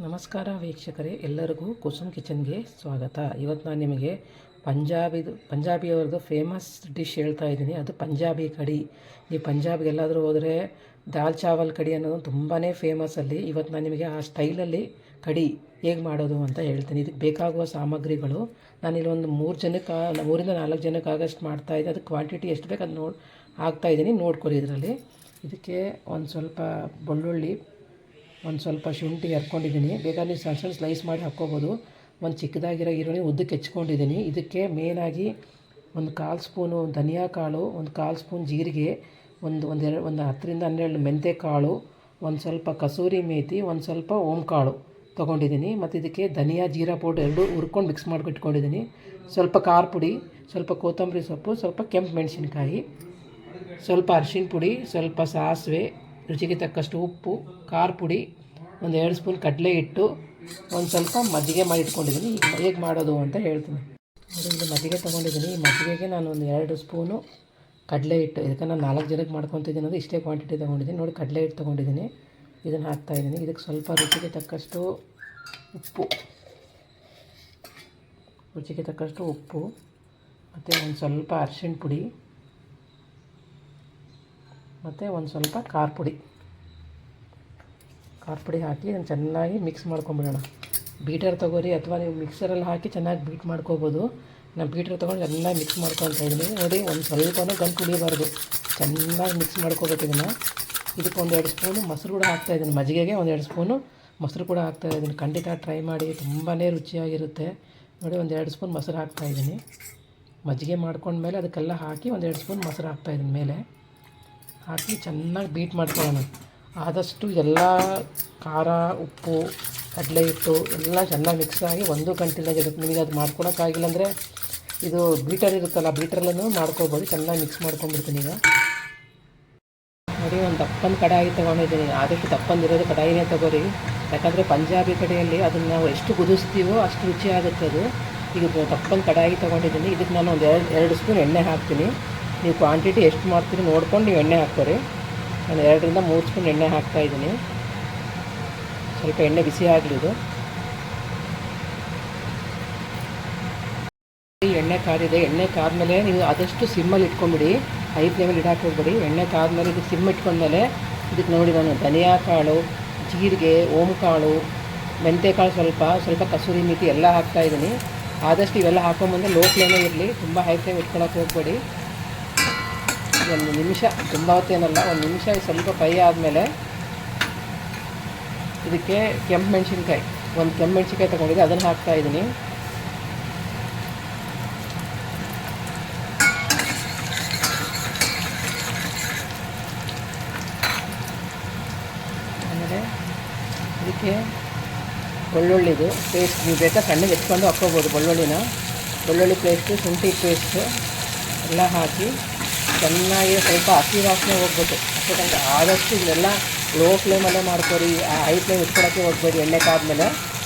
ನಮಸ್ಕಾರ ವೀಕ್ಷಕರೇ, ಎಲ್ಲರಿಗೂ ಕುಸುಮ್ ಕಿಚನ್ಗೆ ಸ್ವಾಗತ. ಇವತ್ತು ನಾನು ನಿಮಗೆ ಪಂಜಾಬಿಯವ್ರದ್ದು ಫೇಮಸ್ ಡಿಶ್ ಹೇಳ್ತಾ ಇದ್ದೀನಿ. ಅದು ಪಂಜಾಬಿ ಕಡಿ. ನೀವು ಪಂಜಾಬ್ಗೆ ಎಲ್ಲಾದರೂ ಹೋದರೆ ದಾಲ್ ಚಾವಲ್ ಕಡಿ ಅನ್ನೋದು ತುಂಬಾ ಫೇಮಸ್ ಅಲ್ಲಿ. ಇವತ್ತು ನಾನು ನಿಮಗೆ ಆ ಸ್ಟೈಲಲ್ಲಿ ಕಡಿ ಹೇಗೆ ಮಾಡೋದು ಅಂತ ಹೇಳ್ತೀನಿ. ಇದಕ್ಕೆ ಬೇಕಾಗುವ ಸಾಮಗ್ರಿಗಳು ನಾನಿಲ್ಲಿ ಒಂದು 3ರಿಂದ 4 ಜನಕ್ಕೆ ಆಗಷ್ಟು ಮಾಡ್ತಾಯಿದ್ದೆ. ಅದು ಕ್ವಾಂಟಿಟಿ ಎಷ್ಟು ಬೇಕು ಅದು ಹಾಕ್ತಾಯಿದ್ದೀನಿ, ನೋಡ್ಕೊಳ್ಳಿ. ಇದರಲ್ಲಿ ಇದಕ್ಕೆ ಒಂದು ಸ್ವಲ್ಪ ಬೆಳ್ಳುಳ್ಳಿ, ಒಂದು ಸ್ವಲ್ಪ ಶುಂಠಿ ಹರ್ಕೊಂಡಿದ್ದೀನಿ. ಬೇಕಾದ್ರೆ ನೀವು ಸಣ್ಣ ಸ್ಲೈಸ್ ಮಾಡಿ ಹಾಕ್ಕೋಬೋದು. ಒಂದು ಚಿಕ್ಕದಾಗಿರೋ ಈರುಳ್ಳಿ ಉದ್ದಕ್ಕೆ ಹೆಚ್ಕೊಂಡಿದ್ದೀನಿ. ಇದಕ್ಕೆ ಮೇನಾಗಿ ಒಂದು 1/4 ಸ್ಪೂನು ಧನಿಯಾ ಕಾಳು, ಒಂದು 1/4 ಸ್ಪೂನ್ ಜೀರಿಗೆ, ಒಂದು 10ರಿಂದ 12 ಮೆಂತ್ಯ ಕಾಳು, ಒಂದು ಸ್ವಲ್ಪ ಕಸೂರಿ ಮೇಥಿ, ಒಂದು ಸ್ವಲ್ಪ ಕಾಳು ತೊಗೊಂಡಿದ್ದೀನಿ. ಮತ್ತು ಇದಕ್ಕೆ ಧನಿಯಾ ಜೀರಾ ಪೌಡರ್ ಎರಡು ಹುರ್ಕೊಂಡು ಮಿಕ್ಸ್ ಮಾಡ್ಕೊಂಡು ಇಟ್ಕೊಂಡಿದ್ದೀನಿ. ಸ್ವಲ್ಪ ಖಾರ ಪುಡಿ, ಸ್ವಲ್ಪ ಕೊತ್ತಂಬರಿ ಸೊಪ್ಪು, ಸ್ವಲ್ಪ ಕೆಂಪು ಮೆಣಸಿನ್ಕಾಯಿ, ಸ್ವಲ್ಪ ಅರಿಶಿಣ ಪುಡಿ, ಸ್ವಲ್ಪ ಸಾಸಿವೆ, ರುಚಿಗೆ ತಕ್ಕಷ್ಟು ಉಪ್ಪು, ಖಾರ ಪುಡಿ, ಒಂದು 2 ಸ್ಪೂನ್ ಕಡಲೆ ಹಿಟ್ಟು, ಒಂದು ಸ್ವಲ್ಪ ಮಜ್ಜಿಗೆ ಮಾಡಿ ಇಟ್ಕೊಂಡಿದ್ದೀನಿ. ಈಗ ಹೇಗೆ ಮಾಡೋದು ಅಂತ ಹೇಳ್ತೀನಿ. ಇದು ಮಜ್ಜಿಗೆ ತೊಗೊಂಡಿದ್ದೀನಿ. ಈ ಮಜ್ಜಿಗೆಗೆ ನಾನು ಒಂದು 2 ಸ್ಪೂನು ಕಡಲೆ ಹಿಟ್ಟು, ಇದಕ್ಕೆ ನಾನು 4 ಜನಕ್ಕೆ ಮಾಡ್ಕೊತಿದ್ದೀನಿ ಅಂದರೆ ಇಷ್ಟೇ ಕ್ವಾಂಟಿಟಿ ತೊಗೊಂಡಿದ್ದೀನಿ. ನೋಡಿ, ಕಡಲೆ ಹಿಟ್ಟು ತೊಗೊಂಡಿದ್ದೀನಿ. ಇದನ್ನು ಹಾಕ್ತಾಯಿದ್ದೀನಿ. ಇದಕ್ಕೆ ಸ್ವಲ್ಪ ರುಚಿಗೆ ತಕ್ಕಷ್ಟು ಉಪ್ಪು, ಮತ್ತು ಒಂದು ಸ್ವಲ್ಪ ಅರಿಶಿಣ ಪುಡಿ, ಮತ್ತು ಒಂದು ಸ್ವಲ್ಪ ಖಾರ ಪುಡಿ ಹಾಕಿ ಇದನ್ನು ಚೆನ್ನಾಗಿ ಮಿಕ್ಸ್ ಮಾಡ್ಕೊಂಬಿಡೋಣ. ಬೀಟರ್ ತೊಗೋರಿ ಅಥವಾ ನೀವು ಮಿಕ್ಸರಲ್ಲಿ ಹಾಕಿ ಚೆನ್ನಾಗಿ ಬೀಟ್ ಮಾಡ್ಕೋಬೋದು. ನಾನು ಬೀಟರ್ ತೊಗೊಂಡು ಚೆನ್ನಾಗಿ ಮಿಕ್ಸ್ ಮಾಡ್ಕೊತಾ ಇದ್ದೀನಿ. ನೋಡಿ, ಒಂದು ಸ್ವಲ್ಪನೂ ಗಂಟು ಉಳಿಬಾರ್ದು, ಚೆನ್ನಾಗಿ ಮಿಕ್ಸ್ ಮಾಡ್ಕೋಬೇಕು ಇದನ್ನು. ಇದಕ್ಕೆ ಒಂದು 2 ಸ್ಪೂನು ಮೊಸರು ಕೂಡ ಹಾಕ್ತಾಯಿದ್ದೀನಿ. ಮಜ್ಜಿಗೆಗೆ ಒಂದು 2 ಸ್ಪೂನು ಮೊಸರು ಕೂಡ ಹಾಕ್ತಾಯಿದ್ದೀನಿ. ಖಂಡಿತ ಟ್ರೈ ಮಾಡಿ, ತುಂಬಾ ರುಚಿಯಾಗಿರುತ್ತೆ. ನೋಡಿ, ಒಂದು 2 ಸ್ಪೂನ್ ಮೊಸರು ಹಾಕ್ತಾಯಿದ್ದೀನಿ. ಮಜ್ಜಿಗೆ ಮಾಡ್ಕೊಂಡ್ಮೇಲೆ ಅದಕ್ಕೆಲ್ಲ ಹಾಕಿ ಒಂದು 2 ಸ್ಪೂನ್ ಮೊಸರು ಹಾಕ್ತಾಯಿದ್ದೀನಿ. ಮೇಲೆ ಹಾಕಿ ಚೆನ್ನಾಗಿ ಬೀಟ್ ಮಾಡ್ಕೊಳ್ಳೋಣ. ಆದಷ್ಟು ಎಲ್ಲ ಖಾರ, ಉಪ್ಪು, ಕಡಲೆ ಹಿಟ್ಟು ಎಲ್ಲ ಚೆನ್ನಾಗಿ ಮಿಕ್ಸ್ ಆಗಿ 1 ಗಂಟೆಲಾಗಿ ಇರುತ್ತೆ. ನಿಮಗೆ ಅದು ಮಾಡ್ಕೊಳಕ್ಕಾಗಿಲ್ಲ ಅಂದರೆ ಇದು ಬೀಟರ್ ಇರುತ್ತಲ್ಲ, ಬೀಟರಲ್ಲೂ ಮಾಡ್ಕೊಬೋದು. ಚೆನ್ನಾಗಿ ಮಿಕ್ಸ್ ಮಾಡ್ಕೊಂಡ್ಬಿಡ್ತೀನಿ. ಈಗ ನೋಡಿ, ಒಂದು ದಪ್ಪನ ಕಡಾಯಿ ತೊಗೊಂಡಿದ್ದೀನಿ. ಆದಷ್ಟು ದಪ್ಪಂದಿರೋದು ಕಡಾಯಿನೇ ತೊಗೋರಿ. ಯಾಕಂದರೆ ಪಂಜಾಬಿ ಕಡೆಯಲ್ಲಿ ಅದನ್ನು ನಾವು ಎಷ್ಟು ಕುದಿಸ್ತೀವೋ ಅಷ್ಟು ರುಚಿ ಆಗುತ್ತೆ ಅದು. ಈಗ ದಪ್ಪನ ಕಡಾಯಿ ತೊಗೊಂಡಿದ್ದೀನಿ. ಇದಕ್ಕೆ ನಾನು ಒಂದು 2 ಸ್ಪೂನ್ ಎಣ್ಣೆ ಹಾಕ್ತೀನಿ. ನೀವು ಕ್ವಾಂಟಿಟಿ ಎಷ್ಟು ಮಾಡ್ತೀರಿ ನೋಡ್ಕೊಂಡು ನೀವು ಎಣ್ಣೆ ಹಾಕ್ತೀರಿ. ನಾನು 2ರಿಂದ 3 ಸ್ಪೂನ್ ಎಣ್ಣೆ ಹಾಕ್ತಾಯಿದ್ದೀನಿ. ಸ್ವಲ್ಪ ಎಣ್ಣೆ ಬಿಸಿ ಆಗಲಿ. ಇದು ಎಣ್ಣೆ ಕಾದಿದೆ. ಎಣ್ಣೆ ಕಾದ್ಮೇಲೆ ನೀವು ಆದಷ್ಟು ಸಿಮ್ಮಲ್ಲಿ ಇಟ್ಕೊಂಬಿಡಿ, ಹೈ ಫ್ಲೇಮಲ್ಲಿ ಇಡಾಕೆ ಹೋಗ್ಬೇಡಿ. ಎಣ್ಣೆ ಕಾದ್ಮೇಲೆ ಇದಕ್ಕೆ ಸಿಮ್ ಇಟ್ಕೊಂಡ್ಮೇಲೆ ಇದಕ್ಕೆ ನೋಡಿ, ನಾನು ಧನಿಯಾ ಕಾಳು, ಜೀರಿಗೆ, ಕಾಳು, ಮೆಂತ್ಯ ಕಾಳು, ಸ್ವಲ್ಪ ಕಸೂರಿ ಮೇಥಿ ಎಲ್ಲ ಹಾಕ್ತಾಯಿದ್ದೀನಿ. ಆದಷ್ಟು ಇವೆಲ್ಲ ಹಾಕೊಂಬಂದರೆ ಲೋ ಫ್ಲೇಮೇ ಇರಲಿ, ತುಂಬ ಹೈ ಫ್ಲೇಮ್ ಇಟ್ಕೊಳಕ್ಕೆ ಹೋಗ್ಬೇಡಿ. 1 ನಿಮಿಷ, ತುಂಬ ಹೊತ್ತೇನಲ್ಲ, 1 ನಿಮಿಷ ಸ್ವಲ್ಪ ಫ್ರೈ ಆದಮೇಲೆ ಇದಕ್ಕೆ ಕೆಂಪು ಮೆಣಸಿನ್ಕಾಯಿ, ಒಂದು ಕೆಂಪು ಮೆಣಸಿನ್ಕಾಯಿ ತೊಗೊಂಡಿದ್ದೆ, ಅದನ್ನು ಹಾಕ್ತಾಯಿದ್ದೀನಿ. ಆಮೇಲೆ ಇದಕ್ಕೆ ಬೆಳ್ಳುಳ್ಳಿದು ಪೇಸ್ಟ್, ನೀವು ಬೇಕಾ ಸಣ್ಣಗೆ ಎತ್ಕೊಂಡು ಹಾಕ್ಕೋಬೋದು. ಬೆಳ್ಳುಳ್ಳಿ ಪೇಸ್ಟು, ಶುಂಠಿ ಪೇಸ್ಟು ಎಲ್ಲ ಹಾಕಿ ಚೆನ್ನಾಗಿ ಸ್ವಲ್ಪ ಹಸಿ ವಾಸನೆ ಹೋಗ್ಬೇಕು. ಅಷ್ಟಕ್ಕಂತ ಆದಷ್ಟು ಇದನ್ನೆಲ್ಲ ಲೋ ಫ್ಲೇಮಲ್ಲೇ ಮಾಡ್ಕೊರಿ, ಹೈ ಫ್ಲೇಮ್ ಇಟ್ಕೊಳಕ್ಕೆ ಹೋಗ್ಬೇಡಿ. ಎಣ್ಣೆ ಕಾದ್ಮೇಲೆ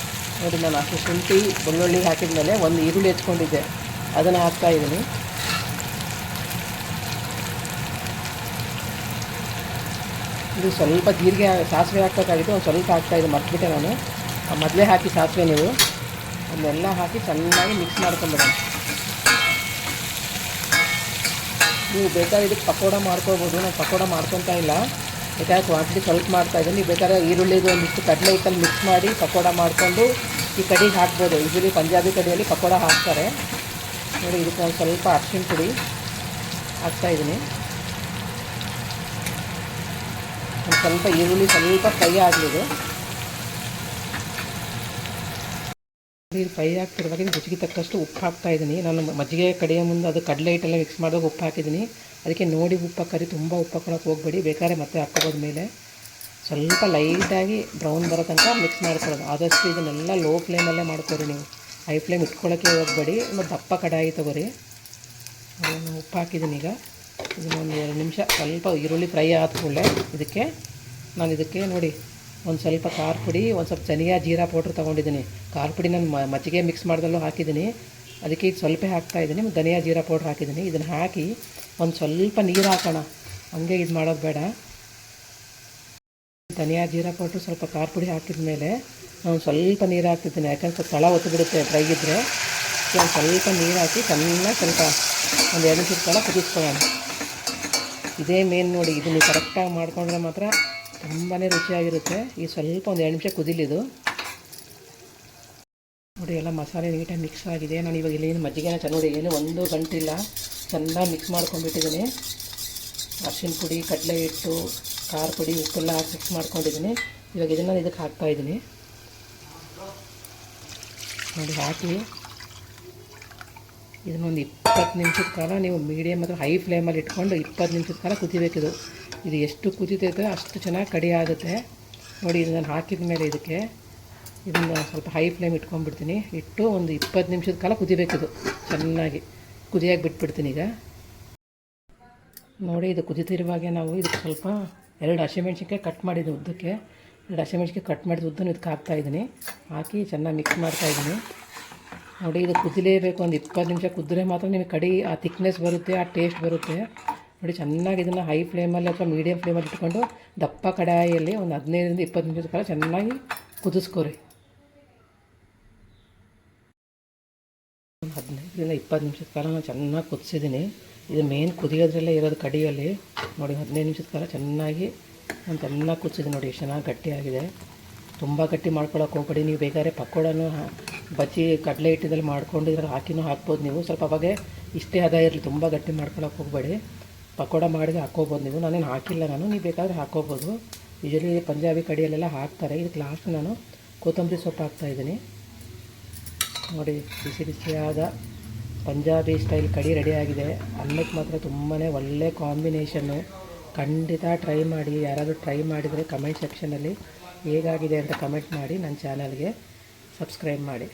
ನೋಡಿ, ನಾನು ಅಷ್ಟು ಶುಂಠಿ ಬೆಳ್ಳುಳ್ಳಿ ಹಾಕಿದ್ಮೇಲೆ ಒಂದು ಈರುಳ್ಳಿ ಹೆಚ್ಕೊಂಡಿದ್ದೆ, ಅದನ್ನು ಹಾಕ್ತಾಯಿದ್ದೀನಿ. ಇದು ಸ್ವಲ್ಪ ಜೀರಿಗೆ, ಸಾಸಿವೆ ಹಾಕಬೇಕಾಗಿತ್ತು, ಒಂದು ಸ್ವಲ್ಪ ಹಾಕ್ತಾಯಿದ್ದೆ, ಮರ್ತ್ಬಿಟ್ಟೆ ನಾನು. ಮೊದಲೇ ಹಾಕಿ ಸಾಸಿವೆ ನೀವು ಅದನ್ನೆಲ್ಲ ಹಾಕಿ ಚೆನ್ನಾಗಿ ಮಿಕ್ಸ್ ಮಾಡ್ಕೊಂಬಿಡೋಣ. ನೀವು ಬೇಕಾದ್ರೆ ಇದಕ್ಕೆ ಪಕೋಡ ಮಾಡ್ಕೋಬೋದು. ನಾನು ಪಕೋಡ ಮಾಡ್ಕೊತಾ ಇಲ್ಲ, ಯಾಕಂದರೆ ಕ್ವಾಂಟಿಟಿ ಸ್ವಲ್ಪ ಮಾಡ್ತಾಯಿದ್ದೀನಿ. ನೀವು ಬೇಕಾದ್ರೆ ಈರುಳ್ಳಿದು ಒಂದಿಷ್ಟು ಕಡಲೆ ಹಿಟ್ಟಲ್ಲಿ ಮಿಕ್ಸ್ ಮಾಡಿ ಪಕೋಡ ಮಾಡಿಕೊಂಡು ಈ ಕಡೆಗೆ ಹಾಕ್ಬೋದು. ಯೂಶಲಿ ಪಂಜಾಬಿ ಕಡೆಯಲ್ಲಿ ಪಕೋಡ ಹಾಕ್ತಾರೆ. ನೋಡಿ, ಇದಕ್ಕೆ ಒಂದು ಸ್ವಲ್ಪ ಅರಿಶಿಣ ಪುಡಿ ಹಾಕ್ತಾಯಿದ್ದೀನಿ. ಒಂದು ಸ್ವಲ್ಪ ಈರುಳ್ಳಿ ಸ್ವಲ್ಪ ಫ್ರೈ ಆಗಲಿದೆ. ಫ್ರೈ ಆಗ್ತಿರುವಾಗ ರುಚಿಗೆ ತಕ್ಕಷ್ಟು ಉಪ್ಪು ಹಾಕ್ತಾಯಿದ್ದೀನಿ. ನಾನು ಮಜ್ಜಿಗೆ ಕಡೆಯ ಮುಂದೆ ಅದು ಕಡಲೆ ಹಿಟ್ಟೆಲ್ಲ ಮಿಕ್ಸ್ ಮಾಡುವಾಗ ಉಪ್ಪು ಹಾಕಿದ್ದೀನಿ. ಅದಕ್ಕೆ ನೋಡಿ ಉಪ್ಪು ಹಾಕಿ, ತುಂಬ ಉಪ್ಪು ಹಾಕೋಕ್ಕೆ ಹೋಗ್ಬೇಡಿ. ಬೇಕಾದ್ರೆ ಮತ್ತೆ ಹಾಕ್ಕೋಬೋದು. ಮೇಲೆ ಸ್ವಲ್ಪ ಲೈಟಾಗಿ ಬ್ರೌನ್ ಬರೋ ತನಕ ಮಿಕ್ಸ್ ಮಾಡ್ಕೊಳ್ಳೋದು. ಆದಷ್ಟು ಇದನ್ನೆಲ್ಲ ಲೋ ಫ್ಲೇಮಲ್ಲೇ ಮಾಡ್ಕೊರಿ, ನೀವು ಹೈ ಫ್ಲೇಮ್ ಇಟ್ಕೊಳ್ಳೋಕ್ಕೆ ಹೋಗಬೇಡಿ. ಮತ್ತು ದಪ್ಪ ಕಡಾಯಿ ತೊಗೊರಿ. ನಾನು ಉಪ್ಪು ಹಾಕಿದ್ದೀನಿ. ಈಗ ಇದನ್ನೊಂದು 2 ನಿಮಿಷ ಸ್ವಲ್ಪ ಈರುಳ್ಳಿ ಫ್ರೈ ಆದ ಕೂಡಲೇ ಇದಕ್ಕೆ ನೋಡಿ, ಒಂದು ಸ್ವಲ್ಪ ಖಾರ ಪುಡಿ, ಒಂದು ಸ್ವಲ್ಪ ಧನಿಯಾ ಜೀರಾ ಪೌಡ್ರ್ ತೊಗೊಂಡಿದ್ದೀನಿ. ಖಾರ ಪುಡಿ ನಾನು ಮಜ್ಜಿಗೆ ಮಿಕ್ಸ್ ಮಾಡ್ದಲ್ಲೂ ಹಾಕಿದ್ದೀನಿ, ಅದಕ್ಕೆ ಈಗ ಸ್ವಲ್ಪ ಹಾಕ್ತಾಯಿದ್ದೀನಿ. ಮತ್ತು ಧನಿಯಾ ಜೀರಾ ಪೌಡ್ರ್ ಹಾಕಿದ್ದೀನಿ. ಇದನ್ನು ಹಾಕಿ ಒಂದು ಸ್ವಲ್ಪ ನೀರು ಹಾಕೋಣ, ಹಂಗೆ ಇದು ಮಾಡೋದು ಬೇಡ. ಧನಿಯಾ ಜೀರಾ ಪೌಡ್ರು ಸ್ವಲ್ಪ ಖಾರ ಪುಡಿ ಹಾಕಿದ ಮೇಲೆ ನಾನು ಸ್ವಲ್ಪ ನೀರು ಹಾಕ್ತಿದ್ದೀನಿ, ಯಾಕಂದ್ರೆ ಸ್ವಲ್ಪ ತಳ ಒತ್ತು ಬಿಡುತ್ತೆ ಡ್ರೈ ಇದ್ದರೆ. ಒಂದು ಸ್ವಲ್ಪ ನೀರು ಹಾಕಿ ಚೆನ್ನಾಗಿ ಸ್ವಲ್ಪ ಒಂದು 2 ನಿಮಿಷದ ಕಾಲ ಕುದಿಸ್ಕೊಳ್ಳೋಣ. ಇದೇ ಮೇನ್ ನೋಡಿ, ಇದು ನೀವು ಕರೆಕ್ಟಾಗಿ ಮಾಡಿಕೊಂಡ್ರೆ ಮಾತ್ರ ತುಂಬಾ ರುಚಿಯಾಗಿರುತ್ತೆ. ಈ ಸ್ವಲ್ಪ ಒಂದು 2 ನಿಮಿಷ ಕುದಿಲಿದು ನೋಡಿ. ಎಲ್ಲ ಮಸಾಲೆ ನೀಟಾಗಿ ಮಿಕ್ಸ್ ಆಗಿದೆ. ನಾನು ಇವಾಗ ಇಲ್ಲಿ ಮಜ್ಜಿಗೆನ ನೋಡಿ ಏನು 1 ಗಂಟಿಲ್ಲ ಚೆನ್ನಾಗಿ ಮಿಕ್ಸ್ ಮಾಡ್ಕೊಂಡ್ಬಿಟ್ಟಿದ್ದೀನಿ. ಅರಿಶಿನ ಪುಡಿ, ಕಡಲೆ ಹಿಟ್ಟು, ಖಾರ ಪುಡಿ, ಉಪ್ಪೆಲ್ಲ ಹಾಕಿ ಮಿಕ್ಸ್ ಮಾಡ್ಕೊಂಡಿದ್ದೀನಿ. ಇವಾಗ ಇದನ್ನು ಇದಕ್ಕೆ ಹಾಕ್ತಾಯಿದ್ದೀನಿ ನೋಡಿ. ಹಾಕಿ ಇದನ್ನೊಂದು 20 ನಿಮಿಷದ ಕಾಲ ನೀವು ಮೀಡಿಯಮ್ ಅಥವಾ ಹೈ ಫ್ಲೇಮಲ್ಲಿ ಇಟ್ಕೊಂಡು 20 ನಿಮಿಷದ ಕಾಲ ಕುದಿಬೇಕಿದು. ಇದು ಎಷ್ಟು ಕುದಿತೈತೆ ಅಷ್ಟು ಚೆನ್ನಾಗಿ ಕಡಿ ಆಗುತ್ತೆ ನೋಡಿ. ಇದನ್ನು ಹಾಕಿದ ಮೇಲೆ ಇದನ್ನು ಸ್ವಲ್ಪ ಹೈ ಫ್ಲೇಮ್ ಇಟ್ಕೊಂಡ್ಬಿಡ್ತೀನಿ. ಇಟ್ಟು ಒಂದು 20 ನಿಮಿಷದ ಕಾಲ ಕುದಿಬೇಕಿದು ಚೆನ್ನಾಗಿ. ಕುದಿಯಾಗಿ ಬಿಟ್ಬಿಡ್ತೀನಿ ಈಗ ನೋಡಿ. ಇದು ಕುದಿತಿರುವಾಗೆ ನಾವು ಇದಕ್ಕೆ ಸ್ವಲ್ಪ 2 ಹಸಿಮೆಣ್ಸಿನ್ಕಾಯಿ ಕಟ್ ಮಾಡಿದ್ದು ಉದ್ದಕ್ಕೆ, 2 ಹಸಿಮೆಣ್ಸಿನ್ಕಾಯಿ ಕಟ್ ಮಾಡಿದ ಉದ್ದನ್ನು ಇದಕ್ಕೆ ಹಾಕ್ತಾಯಿದ್ದೀನಿ. ಹಾಕಿ ಚೆನ್ನಾಗಿ ಮಿಕ್ಸ್ ಮಾಡ್ತಾಯಿದ್ದೀನಿ ನೋಡಿ. ಇದು ಕುದಿಲೇಬೇಕು, ಒಂದು 20 ನಿಮಿಷ ಕುದಿದ್ರೆ ಮಾತ್ರ ನಿಮಗೆ ಕಡಿ ಆ ಥಿಕ್ನೆಸ್ ಬರುತ್ತೆ, ಆ ಟೇಸ್ಟ್ ಬರುತ್ತೆ ನೋಡಿ. ಚೆನ್ನಾಗಿ ಇದನ್ನು ಹೈ ಫ್ಲೇಮಲ್ಲಿ ಅಥವಾ ಮೀಡಿಯಮ್ ಫ್ಲೇಮಲ್ಲಿ ಇಟ್ಕೊಂಡು ದಪ್ಪ ಕಡಾಯಿಯಲ್ಲಿ ಒಂದು 15ರಿಂದ 20 ನಿಮಿಷದ ಕಾಲ ಚೆನ್ನಾಗಿ ಕುದಿಸ್ಕೊರಿ. 15ರಿಂದ 20 ನಿಮಿಷದ ಕಾಲ ನಾನು ಚೆನ್ನಾಗಿ ಕುದಿಸಿದ್ದೀನಿ. ಇದು ಮೇನ್ ಕುದಿಯೋದ್ರಲ್ಲೇ ಇರೋದು ಕಡಿಯಲ್ಲಿ ನೋಡಿ. 15 ನಿಮಿಷದ ಕಾಲ ಚೆನ್ನಾಗಿ ನಾನು ಚೆನ್ನಾಗಿ ಕುದಿಸಿದ್ದೀನಿ ನೋಡಿ. ಎಷ್ಟು ಚೆನ್ನಾಗಿ ಗಟ್ಟಿಯಾಗಿದೆ. ತುಂಬ ಗಟ್ಟಿ ಮಾಡ್ಕೊಳಕ್ಕೆ ಹೋಗ್ಬೇಡಿ. ನೀವು ಬೇಕಾದ್ರೆ ಪಕೋಡನೂ ಬಜ್ಜಿ ಕಡಲೆ ಹಿಟ್ಟಿನಲ್ಲಿ ಮಾಡ್ಕೊಂಡು ಇದ್ರಲ್ಲಿ ಹಾಕಿನೂ ಹಾಕ್ಬೋದು ನೀವು. ಸ್ವಲ್ಪ ಅವಾಗೆ ಇಷ್ಟೇ ಅದ ಇರಲಿ, ತುಂಬ ಗಟ್ಟಿ ಮಾಡ್ಕೊಳಕ್ಕೆ ಹೋಗಬೇಡಿ. ಪಕೋಡ ಮಾಡಿದ್ರೆ ಹಾಕ್ಕೋಬೋದು ನೀವು. ನಾನೇನು ಹಾಕಿಲ್ಲ, ನೀವು ಬೇಕಾದರೆ ಹಾಕ್ಕೋಬೋದು. ಯೂಶಲಿ ಪಂಜಾಬಿ ಕಡಿಯಲ್ಲೆಲ್ಲ ಹಾಕ್ತಾರೆ. ಇದಕ್ಕೆ ಲಾಸ್ಟ್ ನಾನು ಕೊತ್ತಂಬರಿ ಸೊಪ್ಪು ಹಾಕ್ತಾಯಿದ್ದೀನಿ ನೋಡಿ. ಬಿಸಿ ಬಿಸಿಯಾದ ಪಂಜಾಬಿ ಸ್ಟೈಲ್ ಕಡಿ ರೆಡಿಯಾಗಿದೆ. ಅನ್ನಕ್ಕೆ ಮಾತ್ರ ತುಂಬಾ ಒಳ್ಳೆ ಕಾಂಬಿನೇಷನ್ನು. ಖಂಡಿತ ಟ್ರೈ ಮಾಡಿ. ಯಾರಾದರೂ ಟ್ರೈ ಮಾಡಿದರೆ ಕಮೆಂಟ್ ಸೆಕ್ಷನಲ್ಲಿ ಹೇಗಾಗಿದೆ ಅಂತ ಕಮೆಂಟ್ ಮಾಡಿ. ನನ್ನ ಚಾನಲ್ಗೆ ಸಬ್ಸ್ಕ್ರೈಬ್ ಮಾಡಿ.